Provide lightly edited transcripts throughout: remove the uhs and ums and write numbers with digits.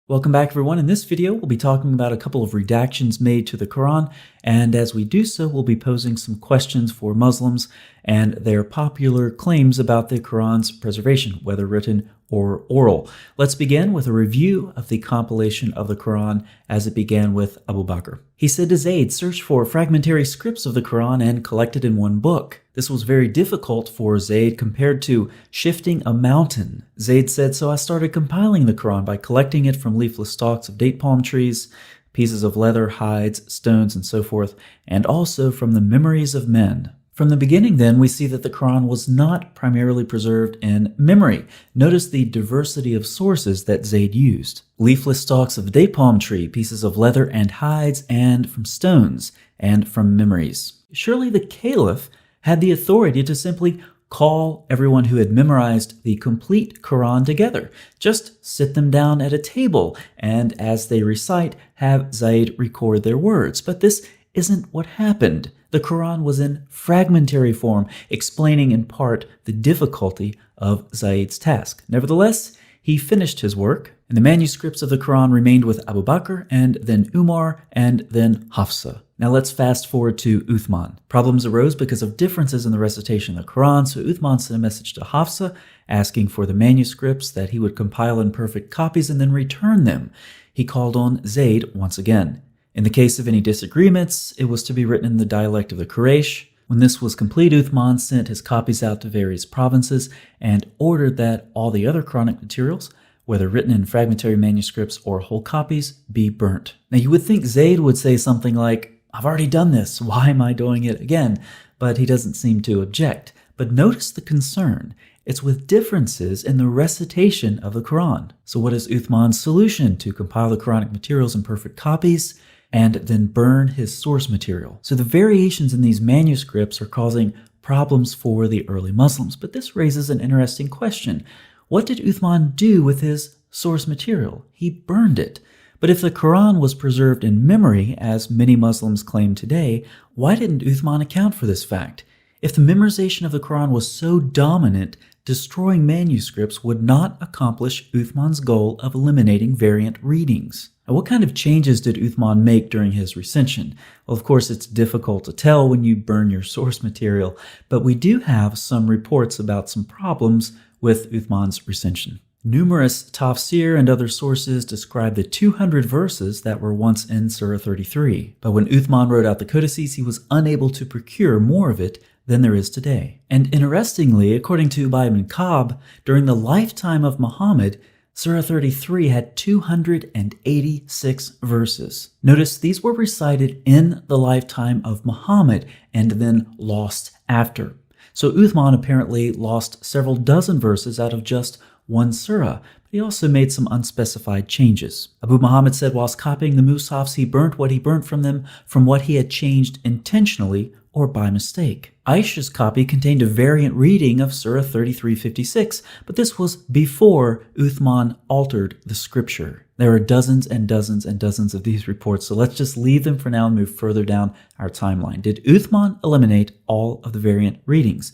Welcome back, everyone. In this video, we'll be talking about a couple of redactions made to the Quran, and as we do so, we'll be posing some questions for Muslims and their popular claims about the Quran's preservation, whether written or oral. Let's begin with a review of the compilation of the Quran as it began with Abu Bakr. He said to Zayd, "Search for fragmentary scripts of the Quran and collect it in one book." This was very difficult for Zayd compared to shifting a mountain. Zayd said, "So I started compiling the Quran by collecting it from leafless stalks of date palm trees, pieces of leather, hides, stones, and so forth, and also from the memories of men." From the beginning, then, we see that the Quran was not primarily preserved in memory. Notice the diversity of sources that Zayd used. Leafless stalks of date palm tree, pieces of leather and hides, and from stones, and from memories. Surely the Caliph had the authority to simply call everyone who had memorized the complete Quran together. Just sit them down at a table, and as they recite, have Zayd record their words. But this isn't what happened. The Quran was in fragmentary form, explaining in part the difficulty of Zayd's task. Nevertheless, he finished his work, and the manuscripts of the Quran remained with Abu Bakr, and then Umar, and then Hafsa. Now let's fast forward to Uthman. Problems arose because of differences in the recitation of the Quran, so Uthman sent a message to Hafsa asking for the manuscripts that he would compile in perfect copies and then return them. He called on Zayd once again. In the case of any disagreements, it was to be written in the dialect of the Quraysh. When this was complete, Uthman sent his copies out to various provinces and ordered that all the other Quranic materials, whether written in fragmentary manuscripts or whole copies, be burnt. Now you would think Zayd would say something like, "I've already done this, why am I doing it again?" But he doesn't seem to object. But notice the concern. It's with differences in the recitation of the Quran. So what is Uthman's solution? To compile the Quranic materials in perfect copies and then burn his source material. So the variations in these manuscripts are causing problems for the early Muslims. But this raises an interesting question. What did Uthman do with his source material? He burned it. But if the Quran was preserved in memory, as many Muslims claim today, why didn't Uthman account for this fact? If the memorization of the Quran was so dominant, destroying manuscripts would not accomplish Uthman's goal of eliminating variant readings. Now, what kind of changes did Uthman make during his recension? Well, of course, it's difficult to tell when you burn your source material, but we do have some reports about some problems with Uthman's recension. Numerous tafsir and other sources describe the 200 verses that were once in Surah 33. But when Uthman wrote out the codices, he was unable to procure more of it than there is today. And interestingly, according to Umayyad ibn Thabit, during the lifetime of Muhammad, Surah 33 had 286 verses. Notice these were recited in the lifetime of Muhammad and then lost after. So Uthman apparently lost several dozen verses out of just one surah, but he also made some unspecified changes. Abu Muhammad said whilst copying the mushafs, he burnt what he burnt from them from what he had changed intentionally or by mistake. Aisha's copy contained a variant reading of Surah 33:56, but this was before Uthman altered the scripture. There are dozens and dozens and dozens of these reports, so let's just leave them for now and move further down our timeline. Did Uthman eliminate all of the variant readings?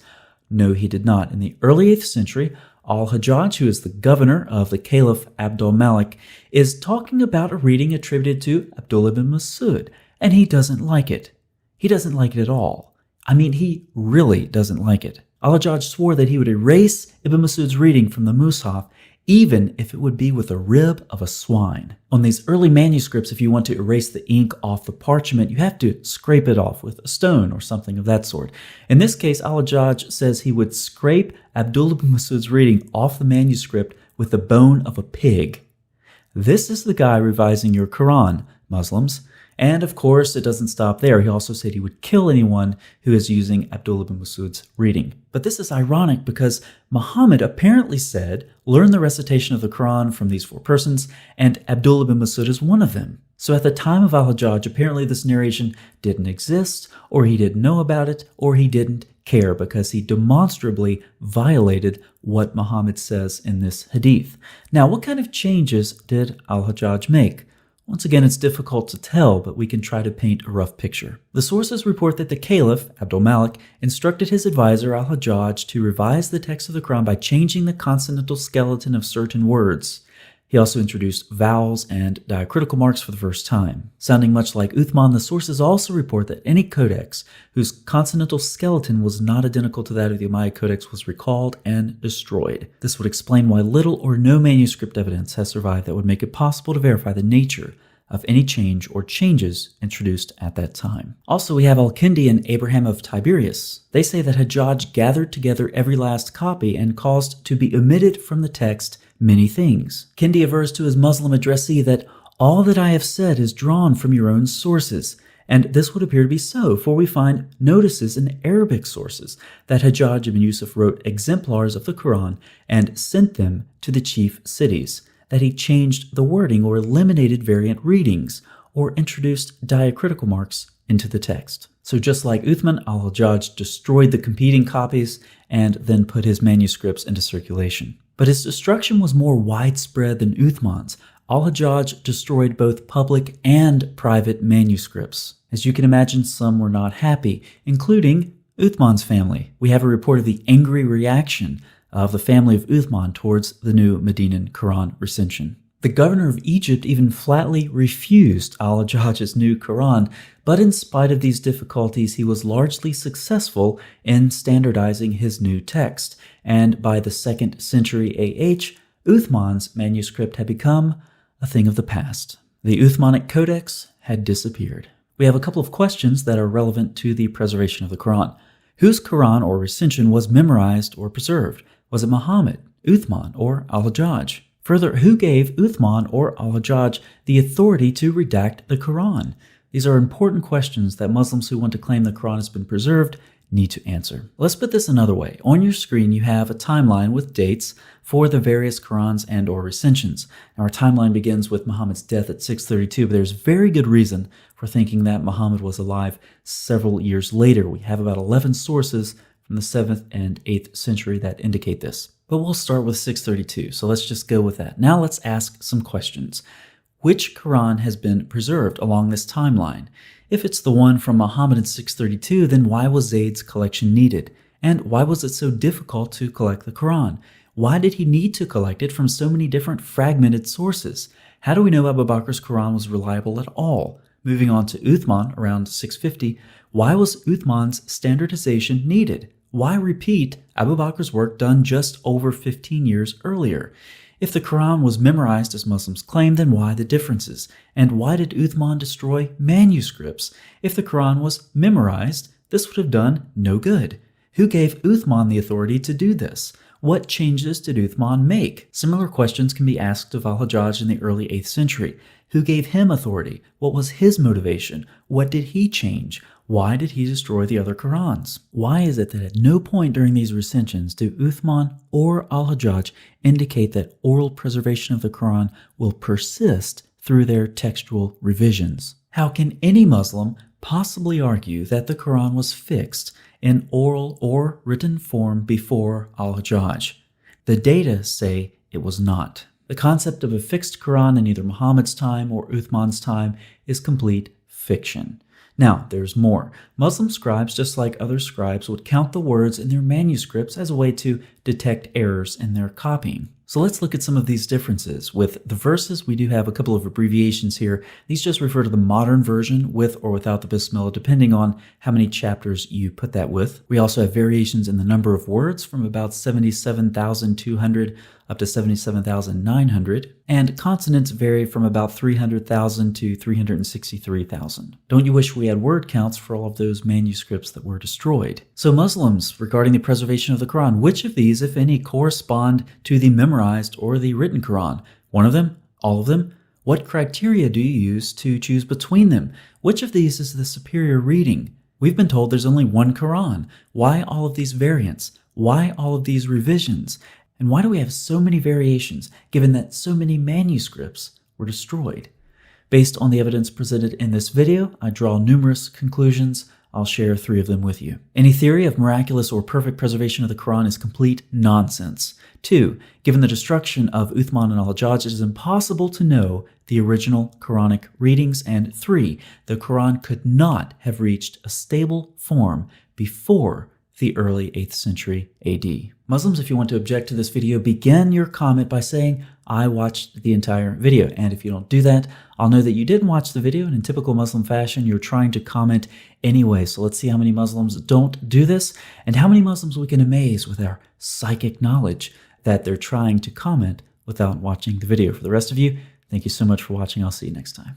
No, he did not. In the early 8th century, al-Hajjaj, who is the governor of the Caliph Abdul Malik, is talking about a reading attributed to Abdullah ibn Masud, and he doesn't like it. He doesn't like it at all. I mean, he really doesn't like it. Al-Hajjaj swore that he would erase Ibn Masud's reading from the Mus'haf, even if it would be with a rib of a swine. On these early manuscripts, if you want to erase the ink off the parchment, you have to scrape it off with a stone or something of that sort. In this case, Al-Hajjaj says he would scrape Abdullah ibn Masud's reading off the manuscript with the bone of a pig. This is the guy revising your Quran, Muslims. And of course, it doesn't stop there. He also said he would kill anyone who is using Abdullah ibn Masud's reading. But this is ironic because Muhammad apparently said, learn the recitation of the Quran from these 4 persons, and Abdullah ibn Masud is one of them. So at the time of al-Hajjaj, apparently this narration didn't exist, or he didn't know about it, or he didn't care because he demonstrably violated what Muhammad says in this hadith. Now, what kind of changes did al-Hajjaj make? Once again, it's difficult to tell, but we can try to paint a rough picture. The sources report that the Caliph, Abdul Malik, instructed his advisor al-Hajjaj to revise the text of the Quran by changing the consonantal skeleton of certain words. He also introduced vowels and diacritical marks for the first time. Sounding much like Uthman, the sources also report that any codex whose consonantal skeleton was not identical to that of the Umayyad Codex was recalled and destroyed. This would explain why little or no manuscript evidence has survived that would make it possible to verify the nature of any change or changes introduced at that time. Also, we have Al-Kindi and Abraham of Tiberias. They say that Hajjaj gathered together every last copy and caused to be omitted from the text many things. Kindi avers to his Muslim addressee that all that I have said is drawn from your own sources, and this would appear to be so, for we find notices in Arabic sources that Hajjaj ibn Yusuf wrote exemplars of the Quran and sent them to the chief cities, that he changed the wording or eliminated variant readings, or introduced diacritical marks into the text. So just like Uthman, al-Hajjaj destroyed the competing copies and then put his manuscripts into circulation. But his destruction was more widespread than Uthman's. Al-Hajjaj destroyed both public and private manuscripts. As you can imagine, some were not happy, including Uthman's family. We have a report of the angry reaction of the family of Uthman towards the new Medinan Quran recension. The governor of Egypt even flatly refused al-Hajjaj's new Quran, but in spite of these difficulties, he was largely successful in standardizing his new text, and by the 2nd century AH, Uthman's manuscript had become a thing of the past. The Uthmanic Codex had disappeared. We have a couple of questions that are relevant to the preservation of the Quran. Whose Quran or recension was memorized or preserved? Was it Muhammad, Uthman, or al-Hajjaj? Further, who gave Uthman or al-Hajjaj the authority to redact the Quran? These are important questions that Muslims who want to claim the Quran has been preserved need to answer. Let's put this another way. On your screen, you have a timeline with dates for the various Qurans and or recensions. Now, our timeline begins with Muhammad's death at 632, but there's very good reason for thinking that Muhammad was alive several years later. We have about 11 sources from the 7th and 8th century that indicate this. But we'll start with 632, so let's just go with that. Now let's ask some questions. Which Quran has been preserved along this timeline? If it's the one from Muhammad in 632, then why was Zayd's collection needed? And why was it so difficult to collect the Quran? Why did he need to collect it from so many different fragmented sources? How do we know Abu Bakr's Quran was reliable at all? Moving on to Uthman around 650, why was Uthman's standardization needed? Why repeat Abu Bakr's work done just over 15 years earlier? If the Quran was memorized as Muslims claim, then why the differences? And why did Uthman destroy manuscripts? If the Quran was memorized, this would have done no good. Who gave Uthman the authority to do this? What changes did Uthman make? Similar questions can be asked of al-Hajjaj in the early 8th century. Who gave him authority? What was his motivation? What did he change? Why did he destroy the other Qurans? Why is it that at no point during these recensions do Uthman or al-Hajjaj indicate that oral preservation of the Quran will persist through their textual revisions? How can any Muslim possibly argue that the Quran was fixed in oral or written form before al-Hajjaj? The data say it was not. The concept of a fixed Quran in either Muhammad's time or Uthman's time is complete fiction. Now, there's more. Muslim scribes, just like other scribes, would count the words in their manuscripts as a way to detect errors in their copying. So let's look at some of these differences. With the verses, we do have a couple of abbreviations here. These just refer to the modern version with or without the Bismillah, depending on how many chapters you put that with. We also have variations in the number of words from about 77,200 up to 77,900, and consonants vary from about 300,000 to 363,000. Don't you wish we had word counts for all of those manuscripts that were destroyed? So Muslims, regarding the preservation of the Quran, which of these, if any, correspond to the memorized or the written Quran? One of them? All of them? What criteria do you use to choose between them? Which of these is the superior reading? We've been told there's only one Quran. Why all of these variants? Why all of these revisions? And why do we have so many variations, given that so many manuscripts were destroyed? Based on the evidence presented in this video, I draw numerous conclusions. I'll share 3 of them with you. Any theory of miraculous or perfect preservation of the Quran is complete nonsense. 2, given the destruction of Uthman and al-Hajjaj, it is impossible to know the original Quranic readings. And 3, the Quran could not have reached a stable form before the early 8th century AD. Muslims, if you want to object to this video, begin your comment by saying, I watched the entire video. And if you don't do that, I'll know that you didn't watch the video, and in typical Muslim fashion, you're trying to comment anyway. So let's see how many Muslims don't do this, and how many Muslims we can amaze with our psychic knowledge that they're trying to comment without watching the video. For the rest of you, thank you so much for watching. I'll see you next time.